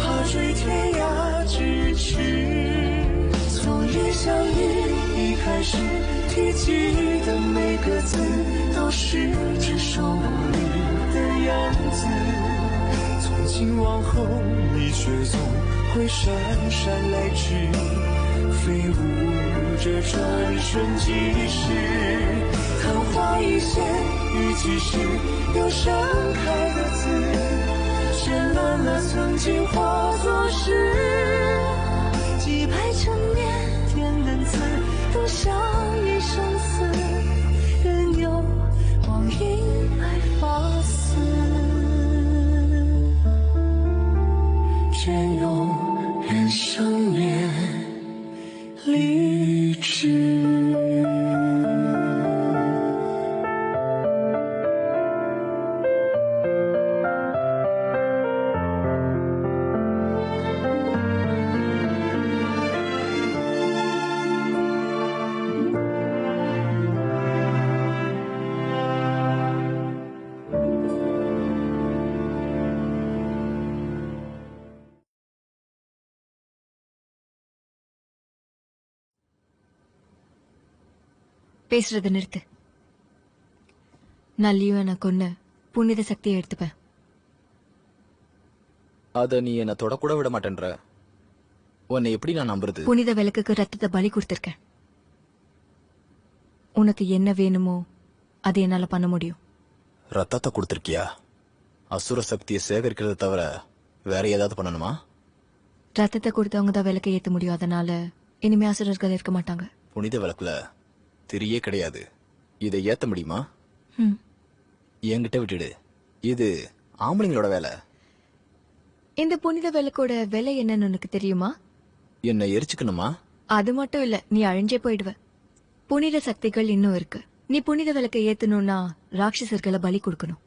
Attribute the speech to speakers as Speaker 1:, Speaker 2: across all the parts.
Speaker 1: 怕追天涯咫尺。从一相遇一开始，提及的每个字都是只手无力的样子。从今往后，你却总会姗姗来迟，飞舞着转瞬即逝。昙花一现，雨季时又盛开的字，绚烂了曾经化作诗。几百陈年点的字，都像一生死，任由光阴来发丝，隽永人生绵励志。
Speaker 2: பேசுறத நிறுத்து. நான் லியோனை கொன்னு புனித சக்தியை எடுத்துப்பேன்.
Speaker 3: அத நீ என்ன தொடக்கூட விட மாட்டேன்ற. உன்னை எப்படி நான் நம்புறது?
Speaker 2: புனித விளக்குக்கு ரத்தத்தை பலி கொடுத்திருக்கேன். உனக்கு என்ன வேணுமோ அது என்னால பண்ண முடியும்.
Speaker 3: ரத்தத்தை கொடுத்திருக்கியா? அசுர சக்தியை சேகரிக்கிறத தவிர வேற ஏதாவது பண்ணணுமா?
Speaker 2: ரத்தத்தை கொடுத்தவங்க தான் விளக்கை ஏத்த முடியும். அதனால இனிமே அசுரர்கள் இருக்க மாட்டாங்க.
Speaker 3: புனித விளக்குல திரியே கிடையாது. இதை ஏத்த முடியுமா? என்கிட்ட விட்டுடு. இது ஆம்பளைங்களோட வேலை.
Speaker 2: இந்த புனித விளக்கோட விலை என்னன்னு உனக்கு தெரியுமா?
Speaker 3: என்ன எரிச்சுக்கணுமா?
Speaker 2: அது மட்டும் இல்ல, நீ அழிஞ்சே போயிடுவ. புனித சக்திகள் இன்னும் இருக்கு. நீ புனித விளக்கை ஏத்தணும்னா ராட்சசர்களை பலி கொடுக்கணும்.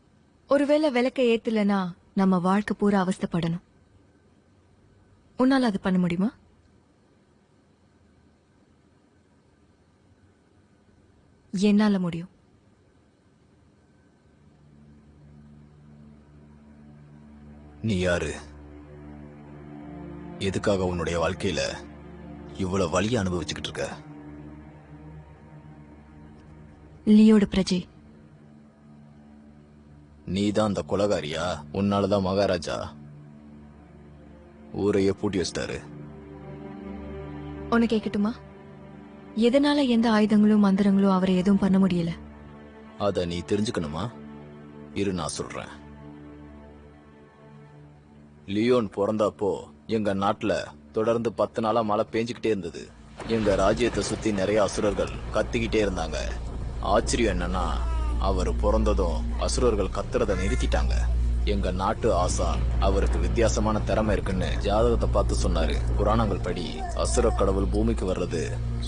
Speaker 2: ஒருவேளை விளக்கை ஏத்தலனா நம்ம வாழ்க்கை பூரா அவஸ்தைப்படணும். உன்னால அது பண்ண முடியுமா? என்னால முடியும்.
Speaker 3: நீ யாரு? எதுக்காக உன்னுடைய வாழ்க்கையில இவ்வளவு வலிய அனுபவிச்சுக்கிட்டு இருக்க?
Speaker 2: லியோட பிரஜை.
Speaker 3: நீதான் அந்த கொலகாரியா? உன்னாலதான் மகாராஜா ஊரையே பூட்டி வச்சிட்டாரு.
Speaker 2: உனக்கு கேட்கட்டுமா? எதனால எந்த ஆயுதங்களும் மந்திரங்களும் அவரை எதுவும் பண்ண முடியல?
Speaker 3: அத நீ தெரிஞ்சுக்கணுமா? இரு, நான் சொல்றேன். லியோன் பிறந்தப்போ எங்க நாட்டுல தொடர்ந்து 10 நாளா மழை பெஞ்சுக்கிட்டே இருந்தது. எங்க ராஜ்யத்தை சுத்தி நிறைய அசுரர்கள் கத்திக்கிட்டே இருந்தாங்க. ஆச்சரியம் என்னன்னா, அவர் பிறந்ததும் அசுரர்கள் கத்துறத நிறுத்திட்டாங்க. எங்க நாட்டு ஆசான் அவருக்கு வித்தியாசமான திறமை இருக்குன்னு ஜாதகத்தை பார்த்து சொன்னாரு. புராணங்கள் படி அசுர கடவுள் பூமிக்கு வர்றது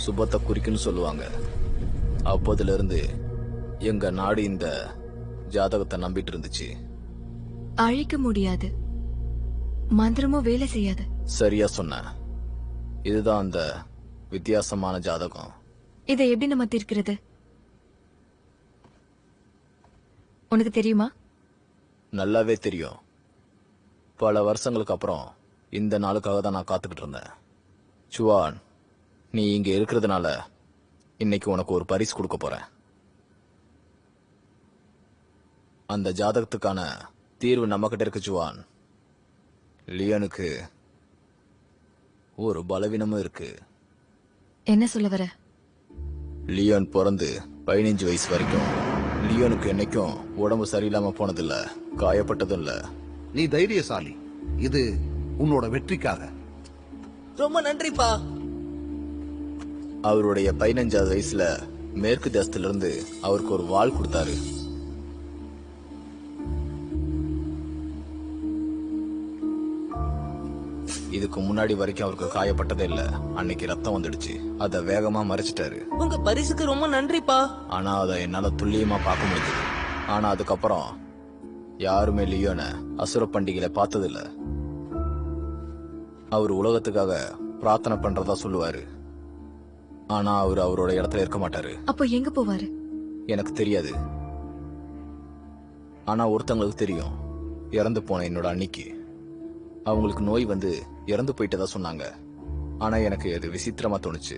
Speaker 3: சுபத்தை குறிக்குன்னு சொல்லுவாங்க. அப்போதுல இருந்து எங்க நாடு இந்த ஜாதகத்தை நம்பிட்டு இருந்துச்சு.
Speaker 2: அழிக்க முடியாது, மந்திரமும் வேலை செய்யாது.
Speaker 3: சரியா சொன்ன. இதுதான் அந்த வித்தியாசமான ஜாதகம்.
Speaker 2: இதை எப்படி நம்ம தீர்க்கிறது? உனக்கு தெரியுமா?
Speaker 3: நல்லாவே தெரியும். பல வருஷங்களுக்கு அப்புறம் இந்த நாளுக்காக தான் நான் காத்துக்கிட்டு இருந்தேன். சுவான், நீ இங்க இருக்கிறதுனால இன்னைக்கு உனக்கு ஒரு பரிசு கொடுக்க போறேன். அந்த ஜாதகத்துக்கான தீர்வு நம்ம கிட்ட இருக்கு சுவான். லியோனுக்கு ஒரு பலவீனமும் இருக்கு.
Speaker 2: என்ன சொல்ல வர?
Speaker 3: லியோன் பிறந்து 15 வயசு வரைக்கும் லியோனுக்கு என்னைக்கும் உடம்பு சரியில்லாம போனதில்ல, காயப்பட்டதும் இல்ல.
Speaker 4: நீ தைரியசாலி. இது உன்னோட வெற்றிக்காக.
Speaker 5: ரொம்ப நன்றிப்பா.
Speaker 3: அவருடைய 15வது வயசுல மேற்கு தேசத்துல இருந்து அவருக்கு ஒரு வாள் கொடுத்தாரு. இதுக்கு முன்னாடி வரைக்கும் அவருக்கு காயப்பட்டதே இல்ல. அன்னைக்கு ரத்தம் வந்துடுச்சு. அத வேகமா மறைச்சிட்டாரு.
Speaker 5: உங்க பரிசுக்கு ரொம்ப நன்றிப்பா.
Speaker 3: ஆனா அதை என்னால துல்லியமா பார்க்க முடிஞ்சது. ஆனா அதுக்கப்புறம் யாருமே லியோன அசுர பண்டிகையில பார்த்ததில்ல. அவர் உலகத்துக்காக பிரார்த்தனை பண்றதா சொல்லுவாரு. ஆனா அவர் அவரோட இடத்துல இருக்க மாட்டாரு.
Speaker 2: அப்போ எங்க போவாரு?
Speaker 3: எனக்கு தெரியாது. ஆனா ஒருத்தங்களுக்கு தெரியும். இறந்து போன என்னோட அன்னிக்கு அவங்களுக்கு நோய் வந்து இறந்து போயிட்டதா சொன்னாங்க. ஆனா எனக்கு அது விசித்திரமா தோணுச்சு.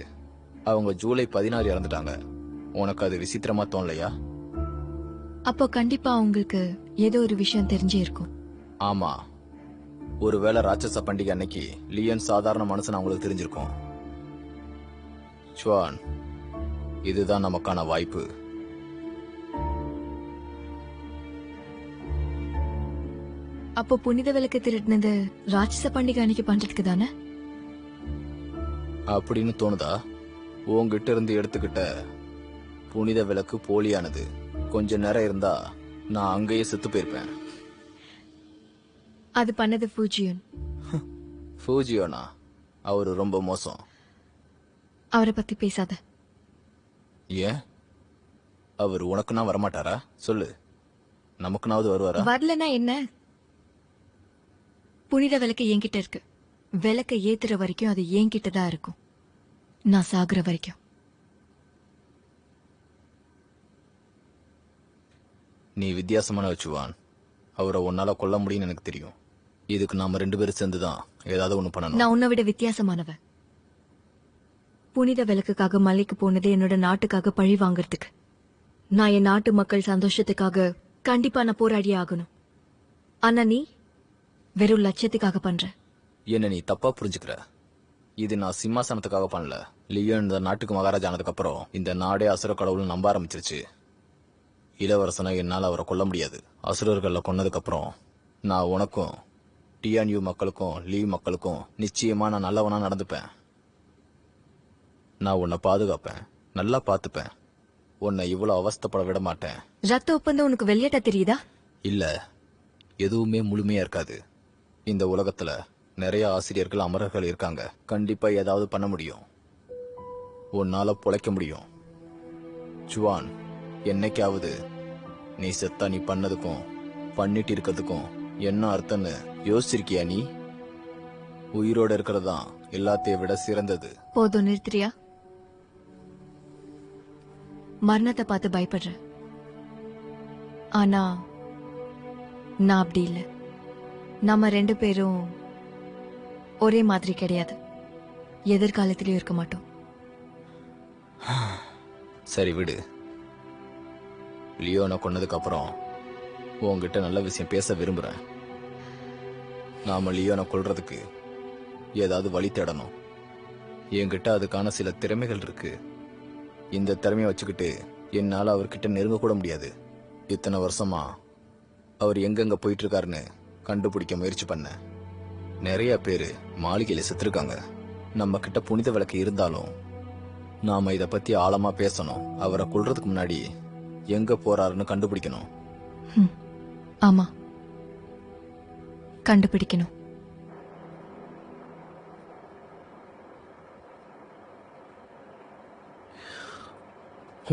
Speaker 3: அவங்க ஜூலை 16 இறந்துட்டாங்க. உனக்கு அது விசித்திரமா தோணலையா?
Speaker 2: அப்போ கண்டிப்பா உங்களுக்கு ஏதோ ஒரு விஷயம் தெரிஞ்சே இருக்கும்.
Speaker 3: ஆமா, ஒருவேளை ராட்சச பண்டிகை அன்னைக்கு லியன் சாதாரண மனுஷன் அவங்களுக்கு தெரிஞ்சிருக்கும். சுவான், இதுதான் நமக்கான வாய்ப்பு.
Speaker 2: அப்போ புனித விளக்கு திருடினது ராட்சச பண்டிகை அன்னைக்கு பண்றதுக்கு தானே?
Speaker 3: அப்படின்னு தோணுதா? உங்ககிட்ட இருந்து எடுத்துக்கிட்ட புனித விளக்கு போலியானது. கொஞ்ச நேரம் இருந்தா நான் அங்கேயே செத்து போயிருப்பேன்.
Speaker 2: அது பண்ணது ஃபூஜியன்.
Speaker 3: ஃபூஜியோனா? அவரு ரொம்ப மோசம்.
Speaker 2: அவரை பத்தி பேசாத.
Speaker 3: ஏன்? அவர் உனக்குன்னா வரமாட்டாரா? சொல்லு, நமக்குனாவது வருவாரா?
Speaker 2: வரலனா என்ன? புனித விளக்கு என்கிட்ட இருக்கு. விளக்க ஏத்துற வரைக்கும் அது என்கிட்ட தான் இருக்கும், நான் சாகுற வரைக்கும்.
Speaker 3: நீ வித்தியாசமான வச்சுவான். அவரை உன்னால கொல்ல முடியும்னு எனக்கு தெரியும். இதுக்கு நாம 2 பேரும் சேர்ந்துதான் ஏதாவது ஒண்ணு பண்ணணும்.
Speaker 2: நான் உன்னை விட வித்தியாசமானவ. புனித விளக்குக்காக மலைக்கு போனது என்னோட நாட்டுக்காக பழி வாங்கறதுக்கு. நான் என் நாட்டு மக்கள் சந்தோஷத்துக்காக கண்டிப்பா நான் போராடியே ஆகணும். ஆனா நீ வெறும் லட்சியத்துக்காக பண்ற.
Speaker 3: என்ன நீ தப்பா புரிஞ்சுக்கிற. இது நான் சிம்மாசனத்துக்காக பண்ணல. லியன் இந்த நாட்டுக்கு மகாராஜா ஆனதுக்கு அப்புறம் இந்த நாடே அசுர கடவுள் நம்ப ஆரம்பிச்சிருச்சு. இளவரசனை என்னால அவரை கொல்ல முடியாது. அசுரர்களை கொன்னதுக்கு அப்புறம் நான் உனக்கும் டிஎன்யூ மக்களுக்கும் லீவ் மக்களுக்கும் நிச்சயமா நான் நல்லவனா நடந்துப்பேன். நான் உன்னை பாதுகாப்பேன், நல்லா பாத்துப்பேன். உன்னை இவ்வளவு அவஸ்தைப்பட விட மாட்டேன்.
Speaker 2: ரத்த ஒப்பந்தம் உனக்கு வெள்ளையட்டா தெரியுதா?
Speaker 3: இல்ல, எதுவுமே முழுமையா இருக்காது. இந்த உலகத்துல நிறைய ஆசிரியர்கள் அமரர்கள் இருக்காங்க. கண்டிப்பா ஏதாவது பண்ண முடியும். உன்னால பொழைக்க முடியும். ஜுவான், என்னைக்காவது நீ செத்தா நீ பண்ணதுக்கும் பண்ணிட்டு இருக்கிறதுக்கும் என்ன அர்த்தம்னு யோசிச்சிருக்கியா? நீ உயிரோட இருக்கிறதான் எல்லாத்தையும் விட சிறந்தது.
Speaker 2: போதும், நிறுத்துறியா? மரணத்தை பார்த்து பயப்படுற. ஆனா நான் அப்படி இல்லை. நம்ம 2 பேரும் ஒரே மாதிரி கிடையாது. எதிர்காலத்திலயும் இருக்க மாட்டோம்.
Speaker 3: சரி விடு. லியோனை கொன்னதுக்கு அப்புறம் உன்கிட்ட நல்ல விஷயம் பேச விரும்புறேன். நாம லியோனை கொல்றதுக்கு ஏதாவது வழி தேடணும். என்கிட்ட அதுக்கான சில திறமைகள் இருக்கு. இந்த திறமையை வச்சுக்கிட்டு என்னால அவர்கிட்ட நெருங்க கூட முடியாது. இத்தனை வருஷமா அவர் எங்கெங்க போயிட்டு இருக்காருன்னு கண்டுபிடிக்க முயற்சி பண்ண. நிறைய பேரு மாளிகையில செத்துருக்காங்க. நம்ம கிட்ட புனித விளக்கு இருந்தாலும் நாம இத பத்தி ஆழமா பேசணும். அவரை கொல்றதுக்கு முன்னாடி எங்க போறாருன்னு கண்டுபிடிக்கணும்.
Speaker 2: ஆமா, கண்டுபிடிக்கணும்.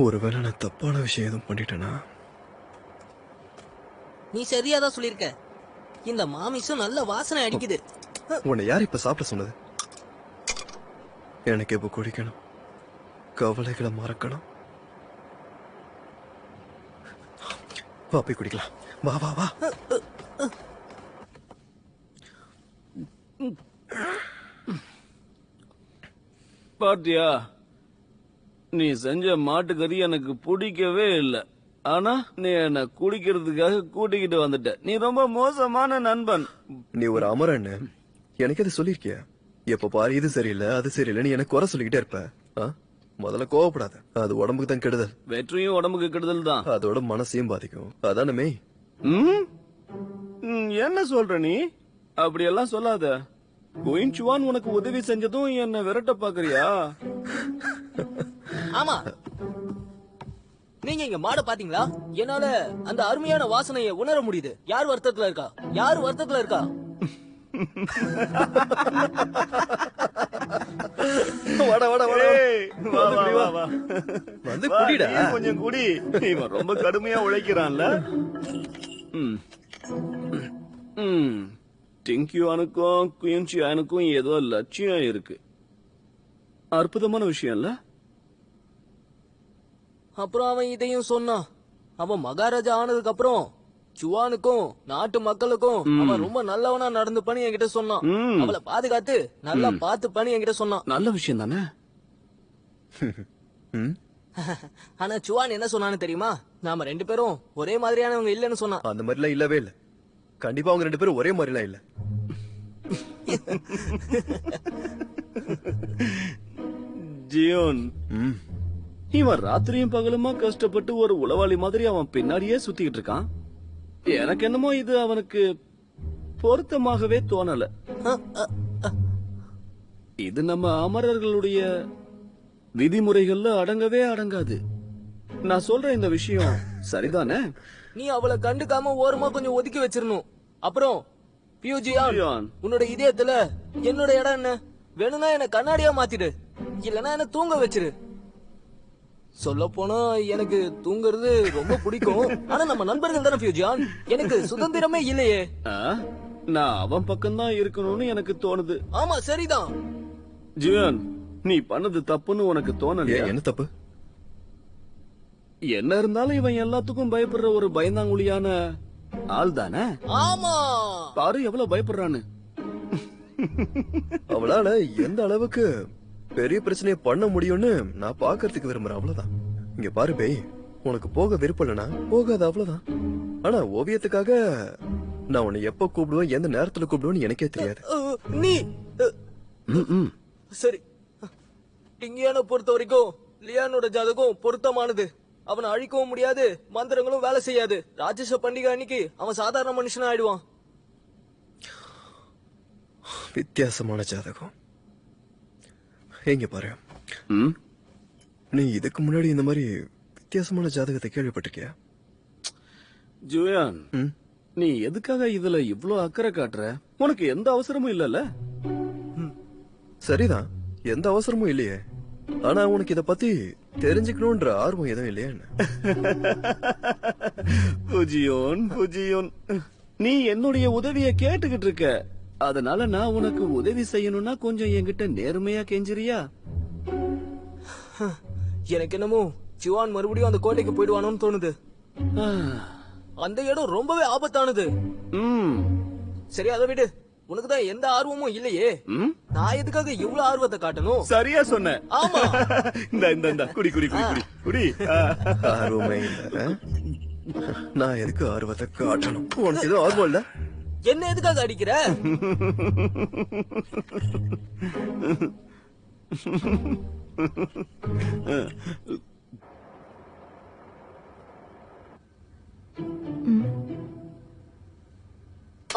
Speaker 6: ஒருவேளை நான் தப்பான விஷயம் எதுவும் பண்ணிட்டேனா?
Speaker 5: நீ சரியாதான் சொல்லிருக்க. இந்த மாமிசம் நல்ல வாசனை அடிக்குது.
Speaker 6: உன்னை யார் இப்ப சாப்பிட சொன்னது? எனக்கு இப்ப குடிக்கணும், கவலைகளை மறக்கணும். வா போய் குடிக்கலாம். வா வா வா.
Speaker 7: பாத்தியா, நீ செஞ்ச மாட்டுக்கறி எனக்கு பிடிக்கவே இல்லை. ஆனா நீ என்ன குடிக்கிறதுக்காக கூட்டிக்கிட்டு வந்துட்ட. நீ ரொம்ப மோசமான நண்பன்.
Speaker 6: நீ ஒரு அமரன்னு எனக்கு எது சொல்லிருக்கிய? எப்ப பாரு இது சரியில்லை அது சரியில்லைன்னு எனக்கு குறை சொல்லிக்கிட்டே இருப்ப. முதல்ல கோவப்படாத, அது உடம்புக்கு தான் கெடுதல்.
Speaker 7: வெற்றியும் உடம்புக்கு கெடுதல் தான்.
Speaker 6: அதோட மனசையும் பாதிக்கும். அதானே?
Speaker 7: என்ன சொல்ற நீ? அப்படியெல்லாம் சொல்லாத. குயின் சுவான் உனக்கு உதவி செஞ்சதும் என்ன விரட்ட பாக்குறியா?
Speaker 5: ஆமா, நீங்க இங்க மாட பாத்தீங்களா? என்னால அந்த அருமையான வாசனையை உணர முடியுது. யார் வருத்தத்துல இருக்கா? யாரு வருத்தத்துல இருக்கா?
Speaker 6: வாடா வாடா வாடா.
Speaker 7: வா, வா, வா, வா.
Speaker 6: வந்து
Speaker 7: வா,
Speaker 6: குடிடா.
Speaker 7: நீயும் கொஞ்சம் குடி. இவன் ரொம்ப கடுமையா உழைக்கிறான்ல. டிங்கியூனுக்கும் குயின்சியானுக்கும் ஏதோ லட்சியம் இருக்கு. அற்புதமான விஷயம் இல்ல?
Speaker 5: அப்புறம் அவன் இதையும் சொன்னான். அவன் மகாராஜா ஆனதுக்கு அப்புறம் சுவானுக்கும் நாட்டு மக்களுக்கும் அவன் ரொம்ப நல்லவனா நடந்து பண்ணி என்கிட்ட சொன்னான். அவளை பாதுகாத்து நல்லா பார்த்து பண்ணி என்கிட்ட சொன்னான்.
Speaker 7: நல்ல விஷயம் தானே.
Speaker 5: ஆனா சுவான் என்ன சொன்னான்னு தெரியுமா? நாம 2 பேரும் ஒரே மாதிரியானவங்க இல்லன்னு சொன்னான்.
Speaker 6: அந்த மாதிரிலாம் இல்லவே இல்ல. கண்டிப்பா அவங்க 2 பேரும் ஒரே மாதிரிலாம் இல்ல.
Speaker 7: ஜியோன், இவன் ராத்திரியும் பகலுமா கஷ்டப்பட்டு ஒரு உளவாளி மாதிரி அவன் பின்னாடியே சுத்திக்கிட்டு இருக்கான். எனக்கு என்னமோ இது அவனுக்கு பொருத்தமாகவே தோணல. இது நம்ம அமரர்களுடைய விதிமுறைகள்ல அடங்கவே அடங்காது. நான் சொல்ற இந்த விஷயம் சரிதானே?
Speaker 5: நீ அவளை கண்டுக்காம ஓரமா கொஞ்சம் ஒதுக்கி வச்சிரணும். அப்புறம் பியூஜியான், உன்னோட இதயத்துல என்னோட இடம் என்ன? வேணும்னா என்ன கண்ணாடியா மாத்திடு, இல்லனா என்ன தூங்க வச்சிரு. சொல்ல போனா எனக்கு தூங்குறது ரொம்ப பிடிக்கும். ஆனா நம்ம நண்பர்கள் தானே பியூஜியான், எனக்கு சுதந்திரமே இல்லையே.
Speaker 7: நான் அவன் பக்கம்தான் இருக்கணும்னு எனக்கு தோணுது.
Speaker 5: ஆமா, சரிதான்.
Speaker 7: ஜியான், நீ பண்ணது தப்புன்னு உனக்கு தோணலையா?
Speaker 6: என்ன தப்பு?
Speaker 7: என்ன இருந்தாலும் இவன் எல்லாத்துக்கும் பயப்படுற ஒரு பயந்தாங்குழியான ஆள் தானே.
Speaker 5: ஆமா,
Speaker 7: பாரு எவ்வளவு பயப்படுறான்னு.
Speaker 6: அவளால எந்த அளவுக்கு பெரிய பிரச்சனையை பண்ண முடியும்னு நான் பாக்குறதுக்கு விரும்புறேன். அவ்வளவுதான். இங்க பாரு பேய், உனக்கு போக விருப்பம் இல்லைனா போகாது, அவ்வளவுதான். ஆனா ஓவியத்துக்காக நான் உன்னை எப்ப கூப்பிடுவேன், எந்த நேரத்துல கூப்பிடுவேன்னு எனக்கே தெரியாது.
Speaker 5: நீ சரி. டிங்கியான பொறுத்த வரைக்கும் லியானோட ஜாதகம் பொருத்தமானது. அவனை அழிக்கவும் முடியாது, மந்திரங்களும் வேலை செய்யாது. ராட்சச பண்டிகை அன்னைக்கு அவன் சாதாரண மனுஷனா ஆயிடுவான்.
Speaker 6: வித்தியாசமான ஜாதகம். எங்க பாரு, நீ இதுக்கு முன்னாடி இந்த மாதிரி வித்தியாசமான ஜாதகத்தை கேள்விப்பட்டிருக்கியா?
Speaker 7: ஜுயான், நீ எதுக்காக இதுல இவ்ளோ அக்கறை காட்டுற? உனக்கு எந்த அவசரமும் இல்லல்ல.
Speaker 6: சரிதான், எந்த அவசரமும் இல்லையே. ஆனா உனக்கு இத பத்தி தெரிஞ்சுக்கணும்ன்ற ஆர்வம் எதுவும் இல்லையா?
Speaker 7: புஜியோன், புஜியோன், நீ என்னுடைய உதவிய கேட்டுக்கிட்டு இருக்க. அதனால நான் உனக்கு உதவி செய்யணும்னா கொஞ்சம் என்கிட்ட நேர்மையா கெஞ்சிரியா?
Speaker 5: எனக்கு என்னமோ ஜுவான் மறுபடியும் அந்த கோட்டைக்கு போயிடுவானோன்னு தோணுது. அந்த இடம் ரொம்பவே ஆபத்தானது. சரி, அதை விடு. உனக்குதான் எந்த ஆர்வமும் இல்லையே. நான் எதுக்காக இவ்வளவு ஆர்வத்தை காட்டணும்?
Speaker 7: சரியா சொன்ன.
Speaker 5: ஆமா.
Speaker 7: இந்த குடி குடி குடி குடி குடி.
Speaker 6: ஆர்வமே இல்ல. நான் எதுக்கு ஆர்வத்தை காட்டணும்? உனக்கு எதுவும் ஆர்வம் இல்ல?
Speaker 5: என்ன எதுக்காக அடிக்கிற?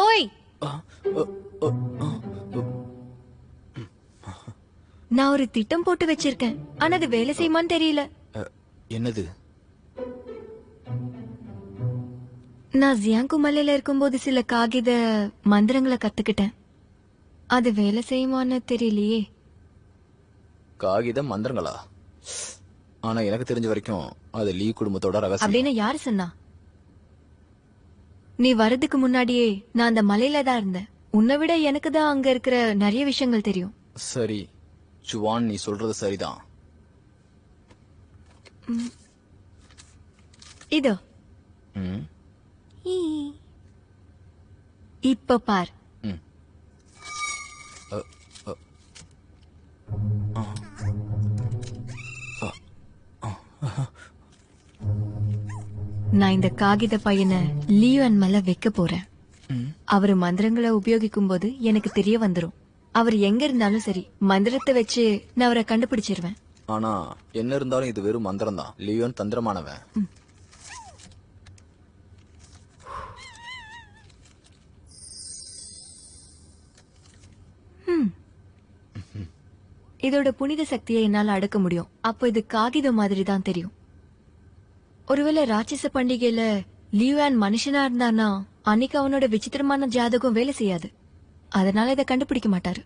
Speaker 2: ஓய், நான் ஒரு திட்டம் போட்டு வச்சிருக்கேன். ஆனா அது வேலை செய்யுமான்னு தெரியல.
Speaker 3: என்னது?
Speaker 2: நான் ஜியாங்கு மலையில இருக்கும்போது சில காகித மந்திரங்களை கத்துக்கிட்டேன். அது வேலை செய்யுமான்னு தெரியலையே.
Speaker 3: காகித மந்திரங்களா? ஆனா எனக்கு தெரிஞ்ச வரைக்கும் அது லீ குடும்பத்தோட ரகசியம்.
Speaker 2: அப்படின்னு யாரு சொன்னா? நீ வர்றதுக்கு முன்னாடியே நான் அந்த மலையில தான் இருந்தேன். உன்னை விட எனக்கு தான் அங்க இருக்கிற நிறைய விஷயங்கள் தெரியும்.
Speaker 3: சரி ஜுவான், நீ சொல்றது சரிதான்.
Speaker 2: இதோ இப்ப பார். நான் இந்த காகித பையனை லியோன் மேல வைக்க போறேன். அவரு மந்திரங்களை உபயோகிக்கும் போது எனக்கு தெரிய வந்துரும். அவர் எங்க இருந்தாலும் சரி, மந்திரத்தை வச்சு நான் அவரை கண்டுபிடிச்சிருவேன்.
Speaker 3: ஆனா என்ன இருந்தாலும் இது வெறும் மந்திரம் தான். லியோன் தந்திரமானவன்.
Speaker 2: இதோட புனித சக்தியை என்னால அடக்க முடியும். அப்போ இது காகிதம் மாதிரி தான் தெரியும். ஒருவேளை ராட்சச பண்டிகையில லியூயான் மனுஷனா இருந்தானா அன்னைக்கு அவனோட விசித்திரமான ஜாதகம் வேலை செய்யாது. அதனால இதை கண்டுபிடிக்க மாட்டாரு.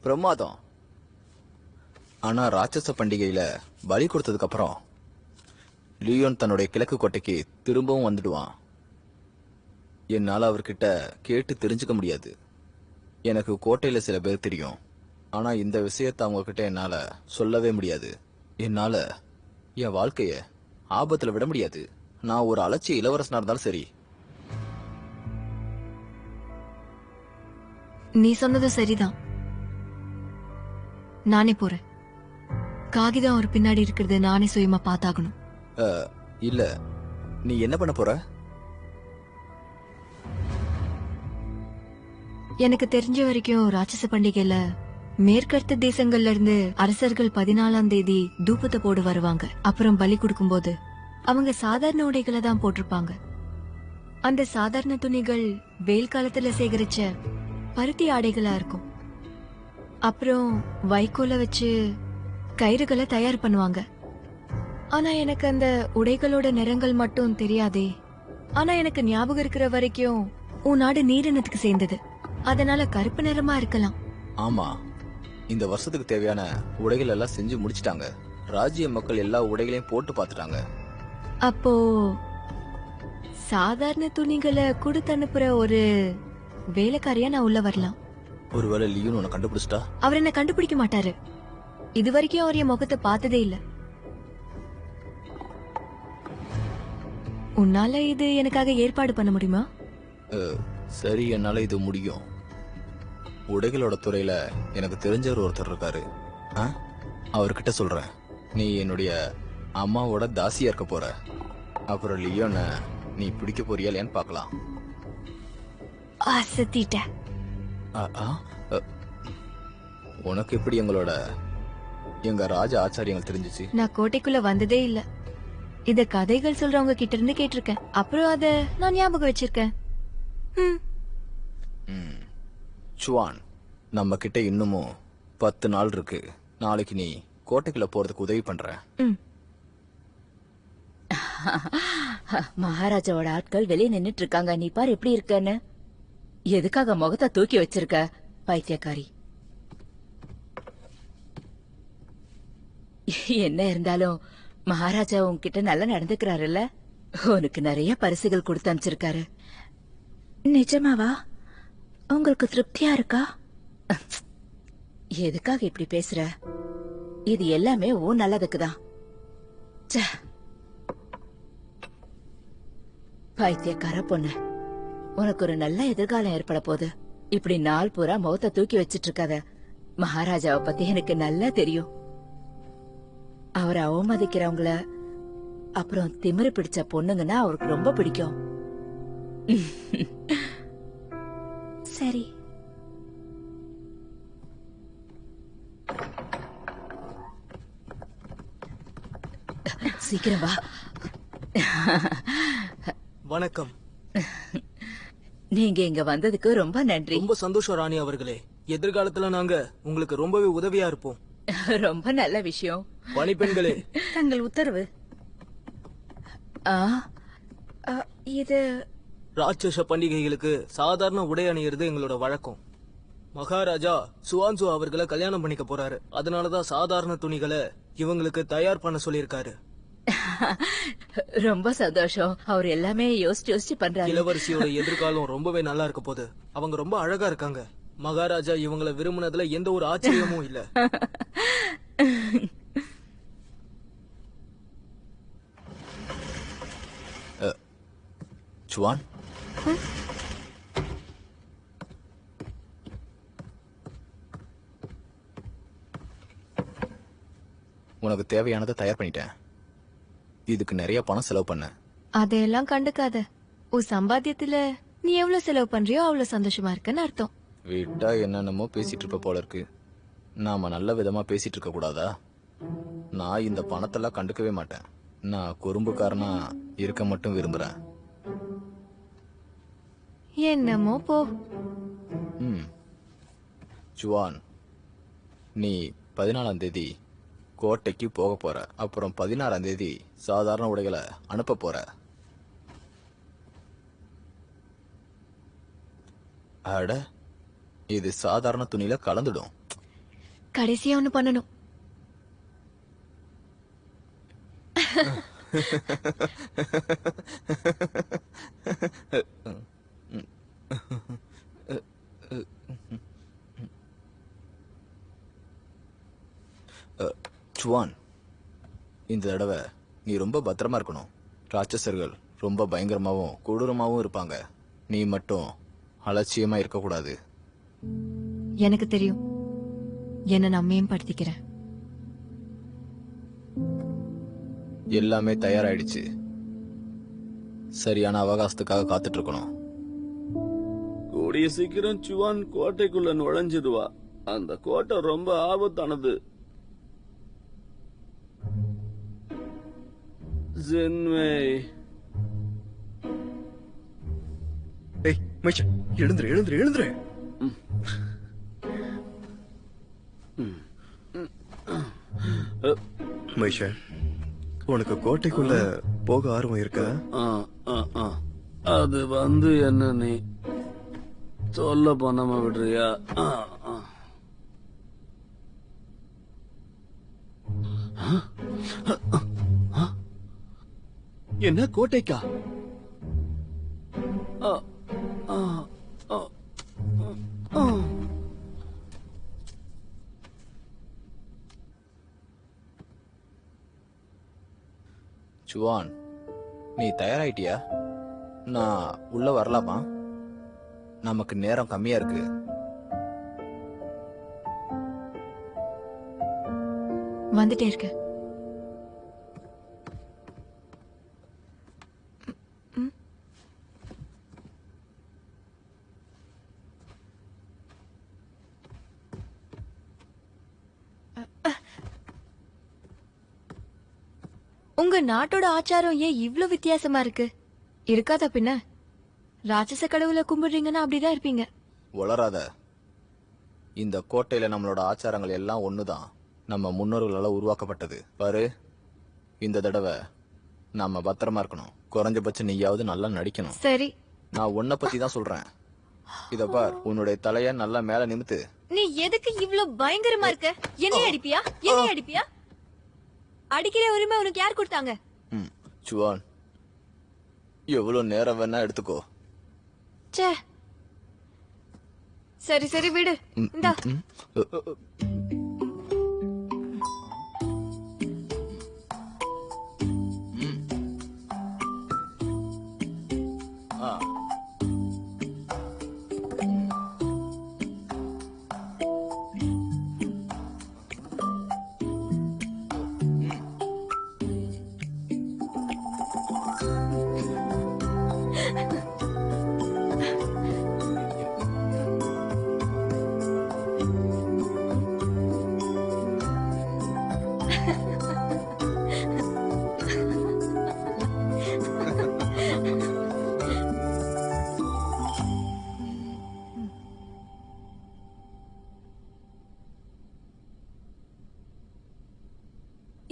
Speaker 3: பிரமாதம். ஆனா ராட்சச பண்டிகையில பலி கொடுத்ததுக்கு அப்புறம் லியோன் தன்னுடைய கிழக்கு கோட்டைக்கு திரும்பவும் வந்துடுவான். என்னால அவர்கிட்ட கேட்டு தெரிஞ்சுக்க முடியாது. எனக்கு கோட்டையில சில பேர் தெரியும். ஆனா இந்த விஷயத்தை அவங்க கிட்ட என்னால சொல்லவே முடியாது. என்னால என் வாழ்க்கைய ஆபத்துல விட முடியாது. நான் ஒரு அலட்சிய இளவரசனா இருந்தாலும் சரி.
Speaker 2: நீ சொன்னது சரிதான். நானே போறேன். காகிதம் ஒரு பின்னாடி இருக்கிறது நானே சுயமா பார்த்தாகணும்.
Speaker 3: இல்ல, நீ என்ன பண்ண போற?
Speaker 2: எனக்கு தெரிஞ்ச வரைக்கும் ராட்சச பண்டிகையில மேற்கத்த தேசங்கள்ல இருந்து அரசர்கள் 14ஆம் தேதி தூபத்தை போடு வருவாங்க. அப்புறம் பலி கொடுக்கும்போது அவங்க சாதாரண உடைகளை தான் போட்டிருப்பாங்க. அந்த சாதாரண துணிகள் வெயில் காலத்துல சேகரிச்ச பருத்தி ஆடைகளா இருக்கும். அப்புறம் வைக்கோல வச்சு கயிறுகளை தயார் பண்ணுவாங்க. ஆனா எனக்கு அந்த உடைகளோட நிறங்கள் மட்டும் தெரியாதே. ஆனா எனக்கு ஞாபகம் இருக்கிற வரைக்கும் உன் நாடு நீரினத்துக்கு சேர்ந்தது. அதனால கருப்பு நிறமா இருக்கலாம்.
Speaker 3: ஆமா, இந்த வருஷத்துக்கு தேவையான உடைகள் எல்லாம் செஞ்சு முடிச்சிட்டாங்க. ராஜ்ய மக்கள் எல்லா உடைகளையும் போட்டு பார்த்துட்டாங்க.
Speaker 2: அப்போ சாதாரண துணிகளை கொடுத்து அனுப்புற ஒரு வேலைக்காரியா நான் உள்ள வரலாம்.
Speaker 3: ஒருவேளை லியூன் உன்னை கண்டுபிடிச்சிட்டா?
Speaker 2: அவர் என்ன கண்டுபிடிக்க மாட்டாரு. இது வரைக்கும் அவர் என் முகத்தை பார்த்ததே இல்ல. உன்னால இது எனக்காக ஏற்பாடு பண்ண முடியுமா?
Speaker 3: சரி, என்னால இது முடியும். உடைகளோட துறையில எனக்கு தெரிஞ்சவர் ஒருத்தர் இருக்காரு. அவர்கிட்ட சொல்றேன். நீ என்னுடைய அம்மாவோட தாசியா இருக்க போற. அப்புறம் லியோன நீ பிடிக்க போறியா இல்லையான்னு பாக்கலாம். உனக்கு எப்படி எங்க ராஜ ஆச்சாரியங்கள் தெரிஞ்சிச்சு?
Speaker 2: நான் கோட்டைக்குள்ள வந்ததே இல்ல. இத கதைகள் சொல்றவங்க கிட்ட இருந்து கேட்டிருக்கேன். அப்புறம் அத நான் ஞாபகம் வச்சிருக்கேன்.
Speaker 3: சுவான், நம்ம கிட்ட இன்னமும் 10 நாள் இருக்கு. நாளைக்கு நீ கோட்டைக்குள்ள போறதுக்கு உதவி பண்ற.
Speaker 8: மகாராஜாவோட ஆட்கள் வெளியே நின்னுட்டு இருக்காங்க. நீ பாரு எப்படி இருக்கன்னு. எதுக்காக முகத்தை தூக்கி வச்சிருக்க பைத்தியக்காரி? என்ன இருந்தாலும் மகாராஜா உன்கிட்ட நல்லா நடந்துக்கிறாருல்ல. உனக்கு நிறைய பரிசுகள் கொடுத்து அனுப்பிச்சிருக்காரு. நிஜமாவா? உங்களுக்கு திருப்தியா இருக்கா? எதுக்காக இப்படி பேசுற? இது எல்லாமே உன் நல்லதுக்குதான். பைத்தியக்கார பொண்ணு, உனக்கு ஒரு நல்ல எதிர்காலம் ஏற்பட போகுது. இப்படி நாள் பூரா முகத்தை தூக்கி வச்சிட்டு இருக்காத. மகாராஜாவை பத்தி எனக்கு நல்லா தெரியும். அவரை அவமதிக்கிறவங்கள அப்புறம் திமிரு பிடிச்ச பொண்ணுங்கன்னா அவருக்கு ரொம்ப பிடிக்கும். சரி, சீக்கிரம் வா.
Speaker 5: வணக்கம்.
Speaker 8: நீங்க இங்க வந்ததுக்கு ரொம்ப நன்றி.
Speaker 5: ரொம்ப சந்தோஷம் ராணி அவர்களே. எதிர்காலத்துல நாங்க உங்களுக்கு ரொம்பவே உதவியா இருப்போம்.
Speaker 8: ரொம்ப நல்ல விஷயம்.
Speaker 5: பணிப்பெண்களே,
Speaker 8: தங்கள் உத்தரவு. இது
Speaker 5: ராட்சச பண்டிகைகளுக்கு சாதாரண உடை அணியிறது எங்களோட வழக்கம். மகாராஜா சுவான்சு அவர்களை கல்யாணம் பண்ணிக்க போறாரு. அதனாலதான் சாதாரண துணிகளை இவங்களுக்கு தயார் பண்ண சொல்லியிருக்காரு.
Speaker 8: ரொம்ப சந்தோஷம். அவர் எல்லாமே யோசிச்சு யோசிச்சு பண்றாரு.
Speaker 5: இளவரசியோட எதிர்காலம் ரொம்பவே நல்லா இருக்க போது. அவங்க ரொம்ப அழகா இருக்காங்க. மகாராஜா இவங்களை விரும்பினதுல எந்த ஒரு ஆச்சரியமும் இல்ல.
Speaker 3: சுவான், உனக்கு தேவையானதை தயார் பண்ணிட்டேன். இதுக்கு நிறைய பணம் செலவு பண்ண.
Speaker 2: அதையெல்லாம் கண்டுக்காத. உன் சம்பாத்தியத்துல நீ எவ்வளவு செலவு பண்றியோ அவ்வளவு சந்தோஷமா இருக்கன்னு அர்த்தம்.
Speaker 3: விட்டா என்னென்னமோ பேசிட்டு இருப்ப போல இருக்கு. நாம நல்ல விதமா பேசிட்டு இருக்க கூடாதா? நான் இந்த பணத்தெல்லாம் கண்டுக்கவே மாட்டேன். நான் குறும்புக்காரனா இருக்க மட்டும் விரும்புறேன்.
Speaker 2: என்னமோ போ.
Speaker 3: ஜுவான், நீ 14ஆம் தேதி கோட்டைக்கு போக போற. அப்புறம் 16ஆம் தேதி சாதாரண உடைகளை அனுப்ப போற. அட, இது சாதாரண துணியில கலந்துடும்.
Speaker 2: கடைசியா ஒண்ணு பண்ணணும்.
Speaker 3: சுவான், இந்த தடவை நீ ரொம்ப பத்திரமா இருக்கணும். ராட்சசர்கள் ரொம்ப பயங்கரமாவும் கொடூரமாவும் இருப்பாங்க. நீ மட்டும் அலட்சியமா இருக்கக்கூடாது.
Speaker 2: எனக்கு தெரியும். என்ன நான் மேம்படுத்திக்கிறேன்.
Speaker 3: எல்லாமே தயாராயிடுச்சு. சரியான அவகாசத்துக்காக காத்துட்டு இருக்கணும்.
Speaker 7: கூடிய சீக்கிரம் சுவான் கோட்டைக்குள்ள நுழைஞ்சிடுவா. அந்த கோட்டை ரொம்ப ஆபத்தானது. ஜின்வேய்.
Speaker 6: ஏய் மைஷா, எழுந்துரு எழுந்துரு எழுந்துரு. மைஷா, உனக்கு கோட்டைக்குள்ள போக ஆர்வம் இருக்கா?
Speaker 7: அது என்ன நீ சொல்ல பண்ணாம விடுறியா? என்ன கோட்டைக்கா?
Speaker 3: சுவான், நீ தயாராயிட்டியா? நான் உள்ள வரலாமா? நமக்கு நேரம் கம்மியா இருக்கு.
Speaker 2: வந்துட்டே இருக்க. உங்க நாட்டோட ஆச்சாரம் ஏன் இவ்ளோ வித்தியாசமா இருக்கு? இருக்காதா பின்ன? ராட்சச கடவுளை கும்பிடுறீங்கன்னா அப்படிதான் இருப்பீங்க.
Speaker 3: வளராத. இந்த கோட்டையில நம்மளோட ஆச்சாரங்கள் எல்லாம் ஒண்ணுதான். நம்ம முன்னோர்களால உருவாக்கப்பட்டது. பாரு, இந்த தடவை நாம பத்திரமா இருக்கணும். குறைஞ்சபட்சம் நீயாவது நல்லா நடிக்கணும்.
Speaker 2: சரி,
Speaker 3: நான் உன்னை பத்தி தான் சொல்றேன். இத பார், உன்னுடைய தலைய நல்லா மேல நிமித்து.
Speaker 2: நீ எதுக்கு இவ்ளோ பயங்கரமா இருக்க? என்னைய அடிப்பியா? என்னைய அடிப்பியா? அடிக்கிற உரிமை உனக்கு யார் கொடுத்தாங்க?
Speaker 3: சுவான், எவ்வளவு நேரம் வேணா எடுத்துக்கோ.
Speaker 2: ச்சே, சரி சரி விடு. இந்தா.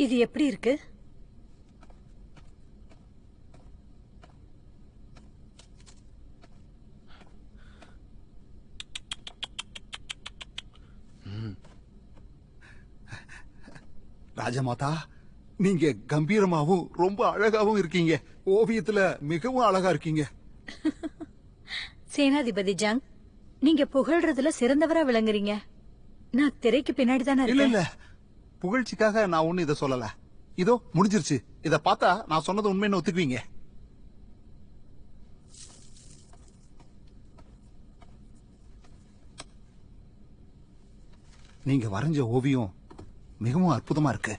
Speaker 9: இது எப்படி இருக்கு?
Speaker 4: ராஜமாதா, நீங்க கம்பீரமாவும் ரொம்ப அழகாவும் இருக்கீங்க. ஓவியத்துல மிகவும் அழகா இருக்கீங்க.
Speaker 9: சேனாதிபதி ஜங், நீங்க புகழ்றதுல சிறந்தவரா விளங்குறீங்க. நான் திரைக்கு பின்னாடி தானே
Speaker 4: இல்ல
Speaker 9: இருக்கேன்.
Speaker 4: இல்ல, புகழ்ச்சிக்காக நான் ஒண்ணு இத சொல்லல. இதோ முடிஞ்சிருச்சு. இத பார்த்தா நான் சொன்னது உண்மைன்னு ஒத்துக்குவீங்க. நீங்க வரைஞ்ச ஓவியம் மிகவும் அற்புதமா இருக்கு.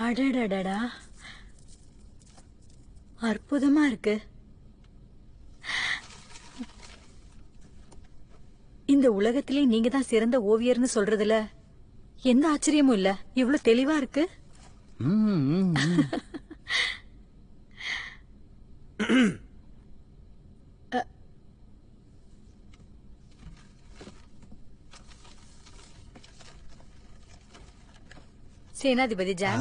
Speaker 9: அடடடடா, அற்புதமா இருக்கு. இந்த உலகத்திலே நீங்க தான் சிறந்த ஓவியர்னு சொல்றதுல எந்த ஆச்சரியமும் இல்ல. இவ்வளவு தெளிவா இருக்கு. சேனாதிபதி ஜான்,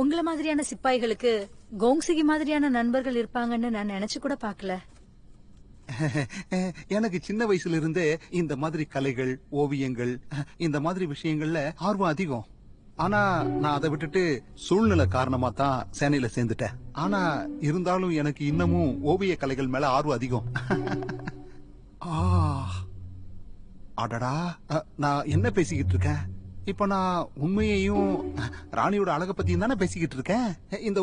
Speaker 9: உங்கள மாதிரியான சிப்பாய்களுக்கு கோங்சிகி மாதிரியான நண்பர்கள் இருப்பாங்கன்னு நான் நினைச்சு கூட பாக்கல.
Speaker 4: எனக்கு சின்ன வயசுல இருந்தே இந்த மாதிரி கலைகள், ஓவியங்கள், இந்த மாதிரி விஷயங்கள்ல ஆர்வம் அதிகம். ஆனா நான் அதை விட்டுட்டு சூழ்நிலை காரணமா தான் சேனையில சேர்ந்துட்டேன். ஆனா இருந்தாலும் எனக்கு இன்னமும் ஓவிய கலைகள் மேல ஆர்வம் அதிகம். ஆ, அடடா, நான் என்ன பேசிக்கிட்டு இருக்கேன்? இப்ப நான் உண்மையையும் ராணியோட அழக பத்தியும் தானே பேசிக்கிட்டு இருக்கேன். இந்த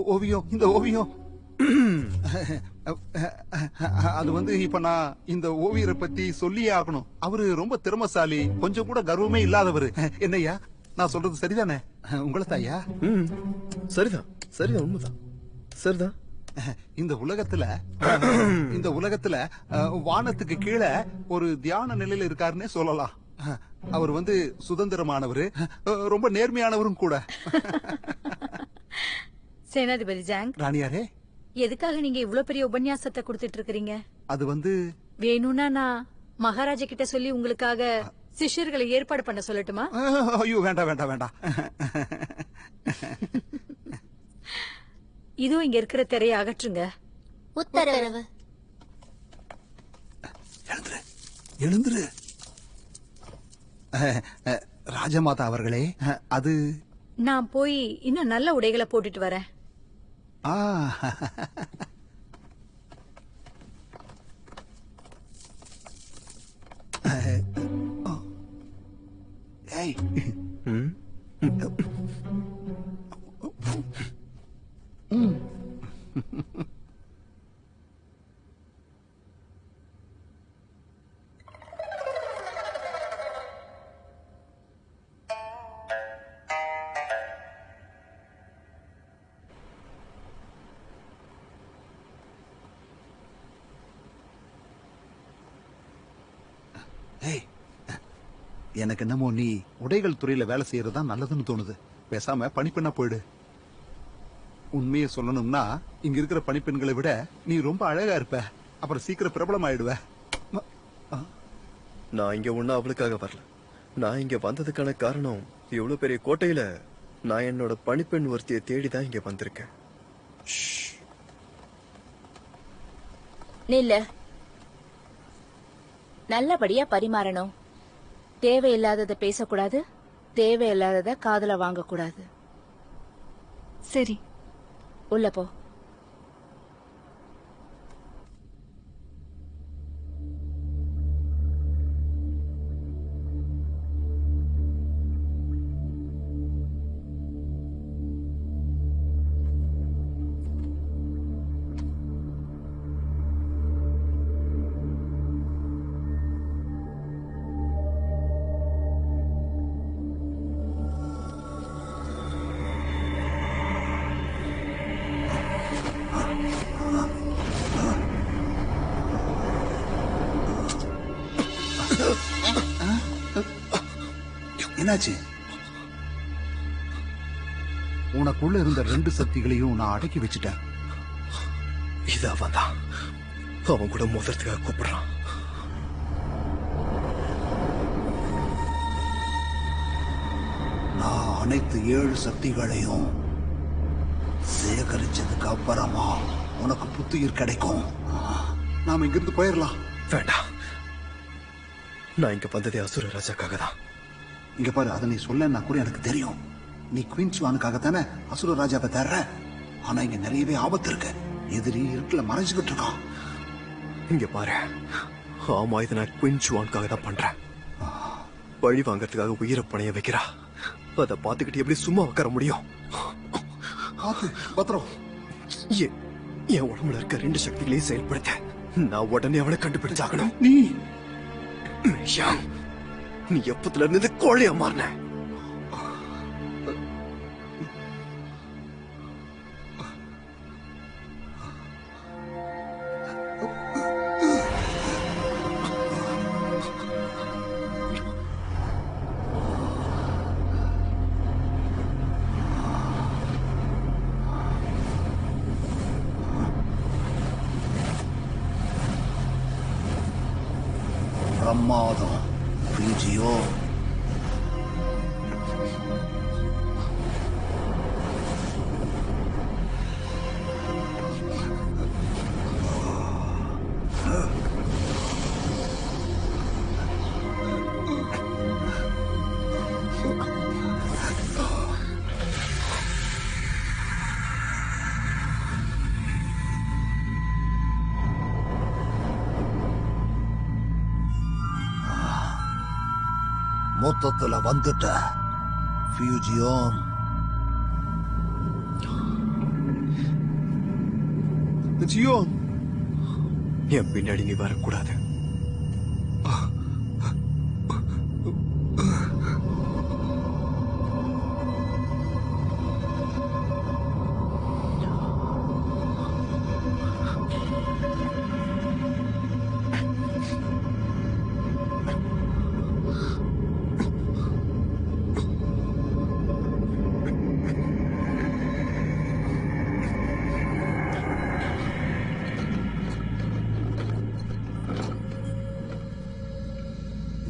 Speaker 4: ஓவியம் அது வந்து இப்ப நான் இந்த ஓவியரை பத்தி சொல்லியே ஆகணும். அவரு ரொம்ப திறமசாலி, கொஞ்சம் கூட கர்வமே இல்லாதவரு. என்னய்யா, நான் சொல்றது சரிதானே? உங்களை தாயா?
Speaker 6: சரிதான், சரிதான், உண்மைதான், சரிதான்.
Speaker 4: இந்த உலகத்துல வானத்துக்கு கீழே ஒரு தியான நிலையில இருக்காருன்னே சொல்லலாம். அவர் வந்து சுதந்திரமானவரு, ரொம்ப நேர்மையானவரும் கூட.
Speaker 9: சேனாதிபதி ஜாங்,
Speaker 4: ராணியாரே,
Speaker 9: எதுக்காக நீங்க இவ்ளோ பெரிய உபன்யாசத்தை கொடுத்துட்டு இருக்கீங்க?
Speaker 4: அது வந்து
Speaker 9: வேணும்னா நான் மகாராஜா கிட்ட சொல்லி உங்களுக்காக சிஷ்யர்களை ஏற்பாடு பண்ண சொல்லட்டுமா?
Speaker 4: ஐயோ, வேண்டாம் வேண்டாம் வேண்டாம்.
Speaker 9: இதோ இங்க இருக்கிற திரையை அகற்றுங்க.
Speaker 10: உத்தரவு.
Speaker 4: எழுந்துரு. ராஜமாதா அவர்களே, அது
Speaker 9: நான் போய் இன்னும் நல்ல உடைகளை போட்டுட்டு வரேன்.
Speaker 4: ஆ, ஏய், ஏய், எனக்கு என்னமோ நீ உடைகள் துறையில வேலை செய்யறதுதான் நல்லதுன்னு தோணுது. பேசாம பணிப்பெண்ணா போயிடு. உண்மையை சொல்லணும்னா இங்க இருக்கிற பணிப்பெண்களை விட நீ ரொம்ப அழகா இருப்ப. அப்புறம் சீக்கிரம் பிரபலம் ஆயிடுவ.
Speaker 6: நான் இங்க ஒண்ணு அவளுக்காக வரல. நான் இங்க வந்ததுக்கான காரணம், இவ்வளவு பெரிய கோட்டையில நான் என்னோட பணிப்பெண் ஒருத்தியை தேடிதான் இங்க வந்திருக்கேன்.
Speaker 8: நில்ல. நல்லபடியா பரிமாறணும். தேவையில்லாதத பேசக்கூடாது, தேவையில்லாதத காதுல வாங்கக்கூடாது.
Speaker 2: சரி,
Speaker 8: உள்ள போ.
Speaker 4: என்னாச்சு? உனக்குள்ள இருந்த 2 சக்திகளையும் நான் அடக்கி வச்சுட்டேன்.
Speaker 6: இது அவன் தான். அவன் கூட மோதிரத்துக்காக கூப்பிடுறான்.
Speaker 4: நான் அனைத்து 7 சக்திகளையும் சேகரிச்சதுக்கு அப்புறமா உனக்கு புத்துயிர் கிடைக்கும். நாம இங்கிருந்து போயிடலாம்.
Speaker 6: வேண்டாம், நான் இங்க வந்ததே அசுர ராஜாக்காக தான்.
Speaker 4: இங்க பாரு, அதை நீ சொல்லன்னா கூட எனக்கு தெரியும். நீ குயின் சுவானுக்காகத்தானே அசுர ராஜாவை தேர்ற. ஆனா இங்க நிறையவே ஆபத்து இருக்கு. எதிரி இருட்டுல மறைஞ்சுக்கிட்டு இருக்கான்.
Speaker 6: இங்க பாரு, ஆமா, இதை நான் குயின் சுவானுக்காக தான் பண்றேன். பழி வாங்கறதுக்காக உயிரை பணைய வைக்கிறா. அதை பார்த்துக்கிட்டு எப்படி சும்மா உட்கார முடியும்?
Speaker 4: பத்திரம்.
Speaker 6: என் உடம்புல இருக்க 2 சக்திகளையும் செயல்படுத்த நான் உடனே அவளை கண்டுபிடிச்சாகணும். நீ எப்பத்துல இருந்து கோழையா மாறின?
Speaker 4: பிரமாதம் பிரிஞ்சியோ. மொத்தத்துல வந்துட்ட ஃபியூஜியோன். ஜியோன்,
Speaker 6: என் பின்னாடி நீ வரக்கூடாது.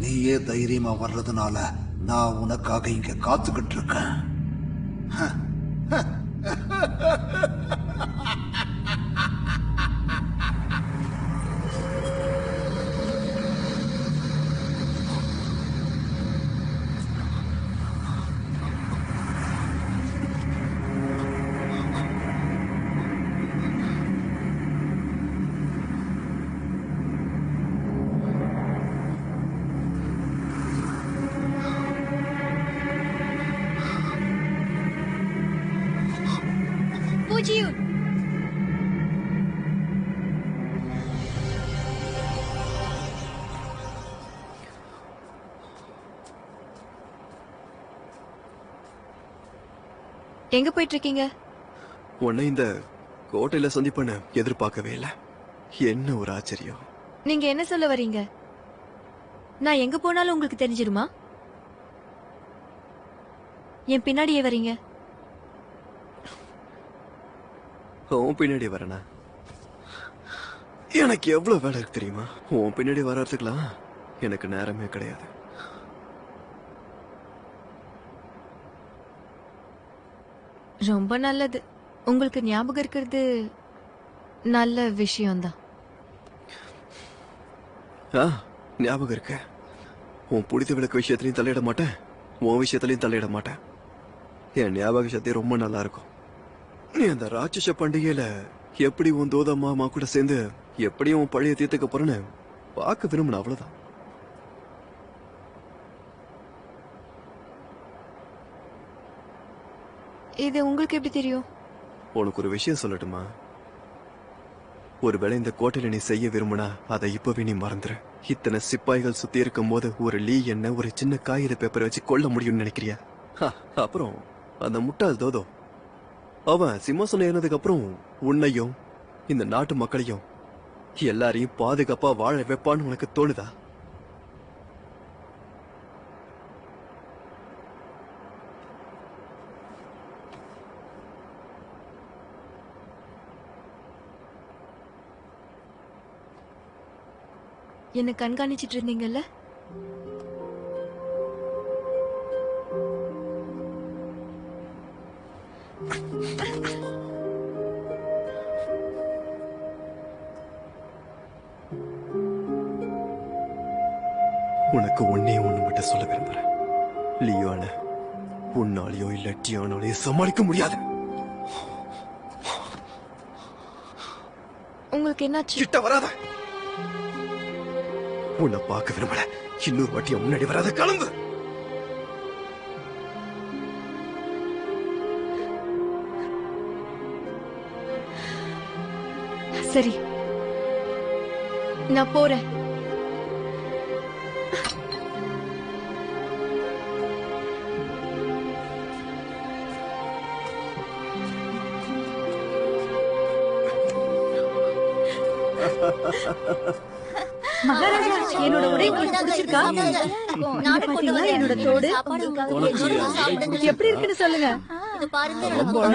Speaker 4: நீயே தைரியமா வர்றதுனால நான் உனக்காக இங்க காத்துக்கிட்டு இருக்கேன்.
Speaker 2: பூஜியூன், எங்க போயிட்டு இருக்கீங்க?
Speaker 6: உன்னை இந்த கோட்டையில சந்திப்பேன்னு எதிர்பார்க்கவே இல்ல. என்ன ஒரு ஆச்சரியம்.
Speaker 2: நீங்க என்ன சொல்ல வரீங்க? நான் எங்க போனாலும் உங்களுக்கு தெரிஞ்சிருமா? என் பின்னாடியே வரீங்க.
Speaker 6: உன் பின்னாடி வரனா? எனக்கு எவ்வளவு வேலை இருக்கு தெரியுமா? உன் பின்னாடி வர்றதுக்குலாம் எனக்கு நேரமே கிடையாது.
Speaker 2: ரொம்ப நல்லது. உங்களுக்கு ஞாபகம் இருக்கிறது நல்ல விஷயம்தான்.
Speaker 6: ஞாபகம் இருக்க. உன் புடித்த விளக்கு விஷயத்திலையும் தலையிட மாட்டேன், உன் விஷயத்திலையும் தலையிட மாட்டேன். என் ஞாபக சக்தி ரொம்ப நல்லா இருக்கும். நீ அந்த ராட்சச பண்டிகையில எப்படி உன் தோத மாமா கூட சேர்ந்து எப்படியும் உன் பழைய தீர்த்துக்க போறேன்னு பார்க்க விரும்பின, அவ்வளவுதான்.
Speaker 2: இது உங்களுக்கு எப்படி தெரியும்?
Speaker 6: உனக்கு ஒரு விஷயம் சொல்லட்டுமா? ஒருவேளை இந்த கோட்டையில நீ செய்ய விரும்பினா அதை இப்பவே நீ மறந்துரு. இத்தனை சிப்பாய்கள் சுத்தி இருக்கும் போது ஒரு லீ என்ன ஒரு சின்ன காகித பேப்பரை வச்சு கொல்ல முடியும்னு நினைக்கிறியா? அப்புறம் அந்த முட்டாள் தோதோ அவன் சிம்மாசனம் ஏறினதுக்கு அப்புறம் உன்னையும் இந்த நாட்டு மக்களையும் எல்லாரையும் பாதுகாப்பா வாழ வைப்பான்னு உனக்கு தோணுதா?
Speaker 2: என்ன கண்காணிச்சிட்டு இருந்தீங்கல்ல?
Speaker 6: உனக்கு ஒன்னே ஒண்ணு மட்டும் சொல்ல விரும்புறேன். லியோன உன்னாலேயோ இல்ல டியோனாலேயோ சமாளிக்க முடியாது.
Speaker 2: உங்களுக்கு என்னாச்சு?
Speaker 6: கிட்ட வராத. உன்னை பார்க்க விரும்பல. இன்னொரு வாட்டிய முன்னாடி வராத. கிளம்பு.
Speaker 2: சரி, நான் போறேன்.
Speaker 9: மகாராஜா, என்னோட உடை உங்களுக்கு பிடிச்சிருக்கா? பாத்தீங்களா என்னோட தோடு? எப்படி இருக்குன்னு சொல்லுங்க.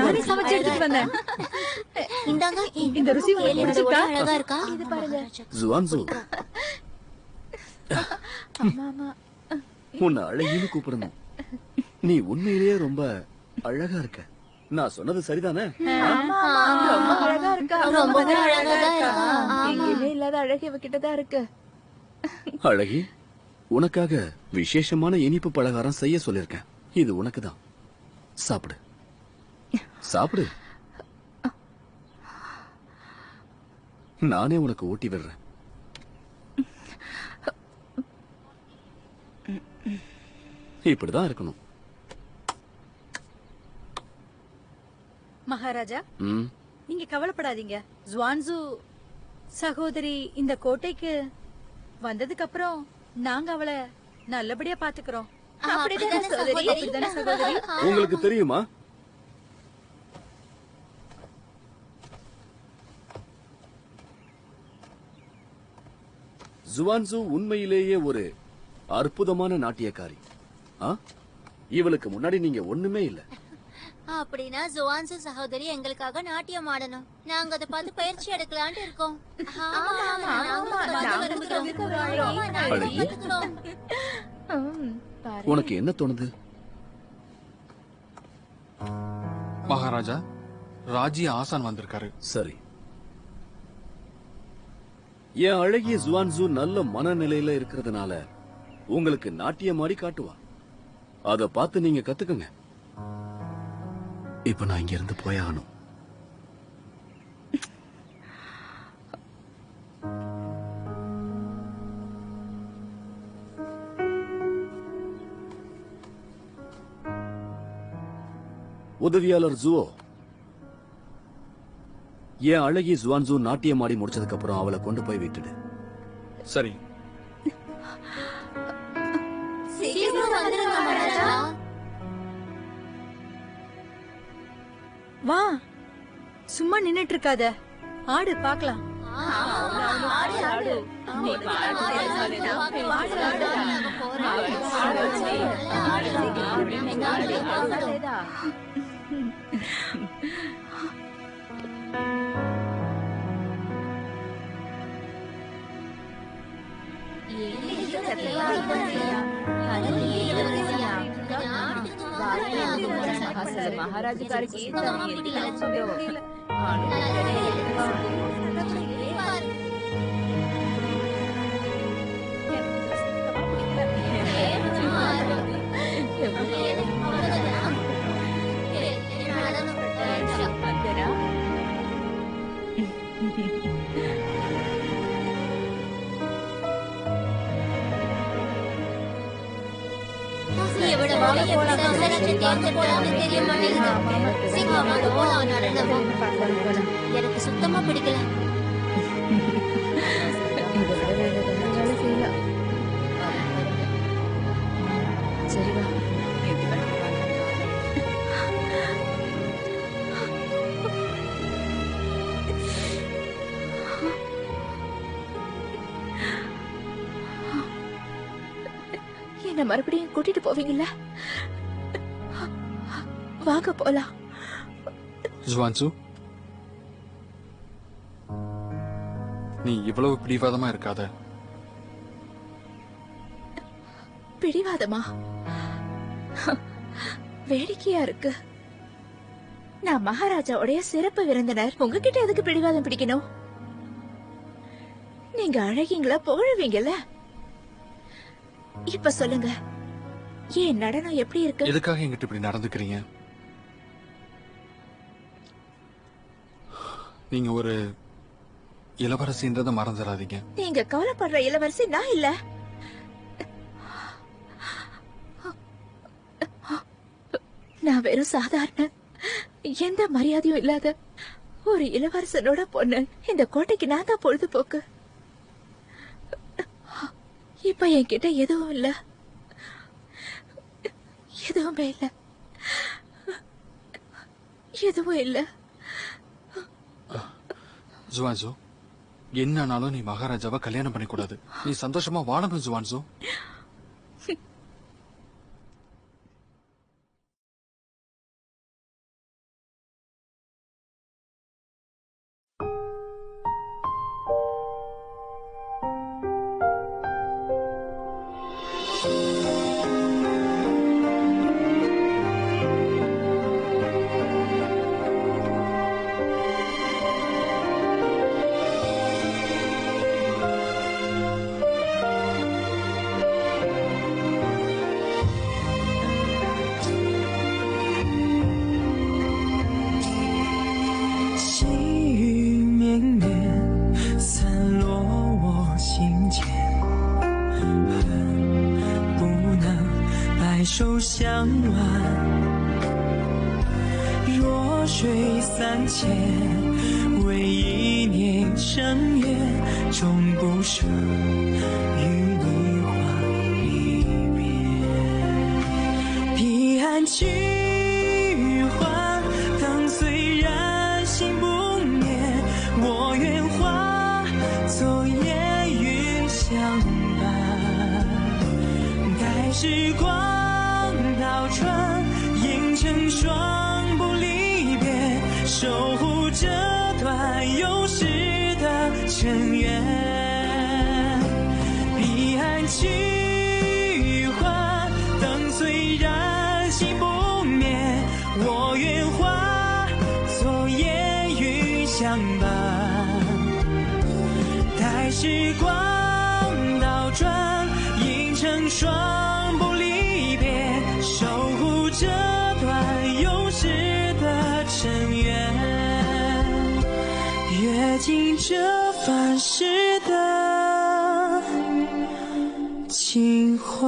Speaker 9: நானே சமைச்சு எடுத்துட்டு வந்தேன். இந்த ருசி உங்களுக்கு பிடிச்சிருக்கா?
Speaker 10: அழகா இருக்கா? இது பாருங்க.
Speaker 7: ஜுவான்சு, உன்னை அழகின்னு கூப்பிடணும். நீ உண்மையிலேயே ரொம்ப அழகா இருக்க. நான் சொன்னது சரிதானே?
Speaker 2: ரொம்ப அழகா இருக்கா?
Speaker 10: ரொம்பவே அழகா இருக்கா?
Speaker 2: எங்கேயுமே இல்லாத அழகு இவகிட்டதான் இருக்கு.
Speaker 7: அழகி, உனக்காக விசேஷமான இனிப்பு பலகாரம் செய்ய சொல்லிருக்கேன். இது உனக்கு தான். சாப்பிடு, சாப்பிடு. நானே உனக்கு ஊட்டி விடுறேன். இப்படிதான் இருக்கணும்.
Speaker 9: மகாராஜா,
Speaker 7: ம்,
Speaker 9: நீங்க கவலைப்படாதீங்க. ஜுவான்சு சகோதரி இந்த கோட்டைக்கு வந்ததுக்கு அப்புறம் நாங்க அவளை நல்லபடியா பாத்துக்கிறோம். அப்படிதானே சகோதரி? அப்படிதானே சகோதரி?
Speaker 7: உங்களுக்கு தெரியுமா, ஜுவான்சு உண்மையிலேயே ஒரு அற்புதமான நாட்டியக்காரி. இவளுக்கு முன்னாடி நீங்க ஒண்ணுமே இல்ல.
Speaker 10: அப்படின்னா ஜுவான்சு சகோதரி எங்களுக்காக நாட்டியம் ஆடணும். நாங்க அதை பார்த்து பயிற்சி எடுக்கலாம்னு இருக்கோம்.
Speaker 7: உனக்கு என்ன தோணுது?
Speaker 11: மகாராஜா, ராஜ்ய ஆசான் வந்திருக்காரு.
Speaker 7: சரி, என் அழகிய ஜுவான்சு நல்ல மனநிலையில இருக்கிறதுனால உங்களுக்கு நாட்டியம் ஆடி காட்டுவா. அத பார்த்து நீங்க கத்துக்குங்க. இப்ப நான் இங்க இருந்து போயாகணும். உதவியாளர் ஜுவோ, என் அழகி ஜுவான்சு நாட்டியம் ஆடி முடிச்சதுக்கு அப்புறம் அவளை கொண்டு போய் விட்டுடு.
Speaker 11: சரி.
Speaker 9: வா, சும்மா நின்னுட்டு இருக்காத, ஆடு பாக்கலாம்.
Speaker 8: మహారాజు గారికి
Speaker 10: எனக்கு சுத்தமா பிடிக்கல.
Speaker 2: சரிவா, என்ன மறுபடியும் கூட்டிட்டு போவீங்கல்ல? வாங்க போலாம்.
Speaker 11: ஜுவான்சு, நீ இவ்வளவு பிடிவாதமா இருக்காத.
Speaker 2: பிடிவாதமா? வேடிக்கையா இருக்கு. நான் மகாராஜாவுடைய சிறப்பு விருந்தினர், உங்ககிட்ட எதுக்கு பிடிவாதம் பிடிக்கணும்? நீங்க அழகிங்களா, புகழுவீங்கல்ல. இப்ப சொல்லுங்க, ஏன் நடனம் எப்படி இருக்கு?
Speaker 11: எதுக்காக என்கிட்ட இப்படி நடந்துக்கிறீங்க? நீங்க ஒரு இளவரசின்றத மறந்துடாதீங்க.
Speaker 2: நீங்க கவலைப்படுற இளவரசி நான் இல்ல. நான் வெறும் சாதாரண, எந்த மரியாதையும் இல்லாத ஒரு இளவரசனோட பொண்ணு. இந்த கோட்டைக்கு நான் தான் பொழுதுபோக்கு. இப்ப என்கிட்ட எதுவும் இல்ல, எதுவுமே இல்ல, எதுவும் இல்ல.
Speaker 11: ஜுவான்சு, என்னன்னாலும் நீ மகாராஜாவை கல்யாணம் பண்ணிக்கூடாது. நீ சந்தோஷமா வாழணும் ஜுவான்சு.
Speaker 1: 手相挽。弱水三千，为一念成缘，终不舍与你话离别。彼岸菊花灯虽然心不灭，我愿化作烟云相伴。待时光倒转，映成双不离别，守护这段有时的尘缘。彼岸菊花灯虽然心不灭，我愿化作烟云相伴。待时光倒转，映成双不离别，守护这段有时的尘缘。阅尽这凡世的情怀。